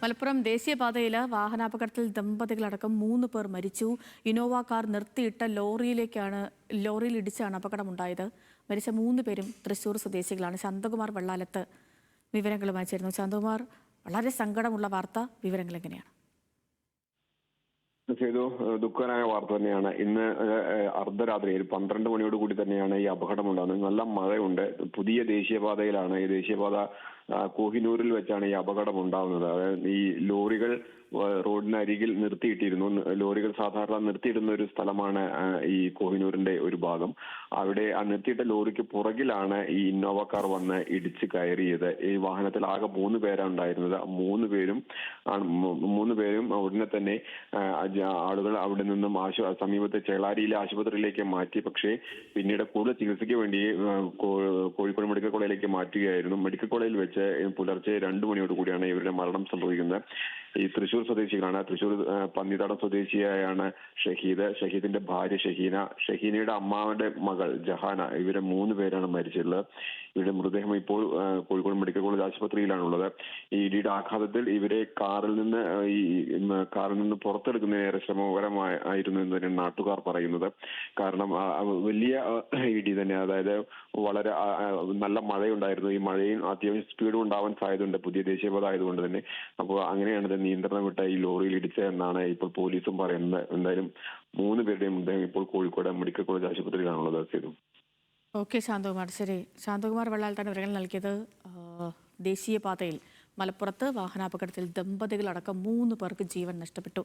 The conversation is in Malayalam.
മലപ്പുറം ദേശീയപാതയിൽ വാഹനാപകടത്തിൽ ദമ്പതികളടക്കം 3 പേർ മരിച്ചു. ഇന്നോവ കാർ നിർത്തിയിട്ട ലോറിയിൽ ഇടിച്ചാണ് അപകടമുണ്ടായത്. മരിച്ച 3 പേരും തൃശൂർ സ്വദേശികളാണ്. ശാന്തകുമാർ വെള്ളാലത്ത് വിവരങ്ങളുമായി ചേരുന്നു. ശാന്തകുമാർ, വളരെ സങ്കടമുള്ള വാർത്ത, വിവരങ്ങൾ എങ്ങനെയാണ്? ദുഃഖകരമായ വാർത്ത തന്നെയാണ്. ഇന്ന് അർദ്ധരാത്രിയിൽ 12 മണിയോട് കൂടി തന്നെയാണ് ഈ അപകടം ഉണ്ടാകുന്നത്. നല്ല മഴയുണ്ട്. പുതിയ ദേശീയപാതയിലാണ്. ഈ ദേശീയപാത കോഹിനൂരിൽ വെച്ചാണ് ഈ അപകടം ഉണ്ടാകുന്നത്. അതായത് ഈ ലോറികൾ റോഡിനരികിൽ നിർത്തിയിട്ടിരുന്നു. ലോറികൾ സാധാരണ നിർത്തിയിടുന്ന ഒരു സ്ഥലമാണ് ഈ കോഹിനൂരിന്റെ ഒരു ഭാഗം. അവിടെ ആ നിർത്തിയിട്ട ലോറിക്ക് പുറകിലാണ് ഈ ഇന്നോവ കാർ വന്ന് ഇടിച്ച് കയറിയത്. ഈ വാഹനത്തിൽ ആകെ 3 പേരാണ് ഉണ്ടായിരുന്നത്. 3 പേരും ഉടനെ തന്നെ ആളുകൾ അവിടെ നിന്നും സമീപത്തെ ചേളാരിയിലെ ആശുപത്രിയിലേക്ക് മാറ്റി. പക്ഷേ പിന്നീട് കൂടുതൽ ചികിത്സയ്ക്ക് വേണ്ടി കോഴിക്കോട് മെഡിക്കൽ കോളേജിലേക്ക് മാറ്റുകയായിരുന്നു. മെഡിക്കൽ കോളേജിൽ വെച്ച് പുലർച്ചെ 2 മണിയോട് കൂടിയാണ് ഇവരുടെ മരണം സംഭവിക്കുന്നത്. ഈ തൃശൂർ സ്വദേശികളാണ്. തൃശൂർ പന്നിത്തടം സ്വദേശിയായാണ് ഷഹീദിന്റെ ഭാര്യ ഷഹീനയുടെ അമ്മാവന്റെ മകൾ ജഹാന. ഇവരെ 3 പേരാണ് മരിച്ചിട്ടുള്ളത്. ഇവരുടെ മൃതദേഹം ഇപ്പോൾ കോഴിക്കോട് മെഡിക്കൽ കോളേജ് ആശുപത്രിയിലാണുള്ളത്. ഈ ഇടിയുടെ ആഘാതത്തിൽ ഇവരെ കാറിൽ നിന്ന് പുറത്തെടുക്കുന്നതിനേറെ ശ്രമകരമായിരുന്നു എന്ന് തന്നെയാണ് നാട്ടുകാർ പറയുന്നത്. കാരണം വലിയ ഇടി തന്നെ, അതായത് വളരെ നല്ല മഴയുണ്ടായിരുന്നു. ഈ മഴയും അത്യാവശ്യം സ്പീഡും ഉണ്ടാവാൻ സാധ്യതയുണ്ട്, പുതിയ ദേശീയപാത ആയതുകൊണ്ട് തന്നെ. അപ്പോൾ അങ്ങനെയാണ് നിയന്ത്രണം വിട്ട ഈ ലോറിയിൽ ഇടിച്ചതെന്നാണ് ഇപ്പോൾ പോലീസും പറയുന്നത്. എന്തായാലും 3 പേരുടെയും മൃതദേഹം ഇപ്പോൾ കോഴിക്കോട് മെഡിക്കൽ കോളേജ് ആശുപത്രിയിലാണുള്ളത്. ഓക്കെ ശാന്തകുമാർ, ശരി. ശാന്തകുമാർ വെള്ളാലത്താണ് വിവരങ്ങൾ നൽകിയത്. ദേശീയപാതയിൽ മലപ്പുറത്ത് വാഹനാപകടത്തിൽ ദമ്പതികളടക്കം 3 പേർക്ക് ജീവൻ നഷ്ടപ്പെട്ടു.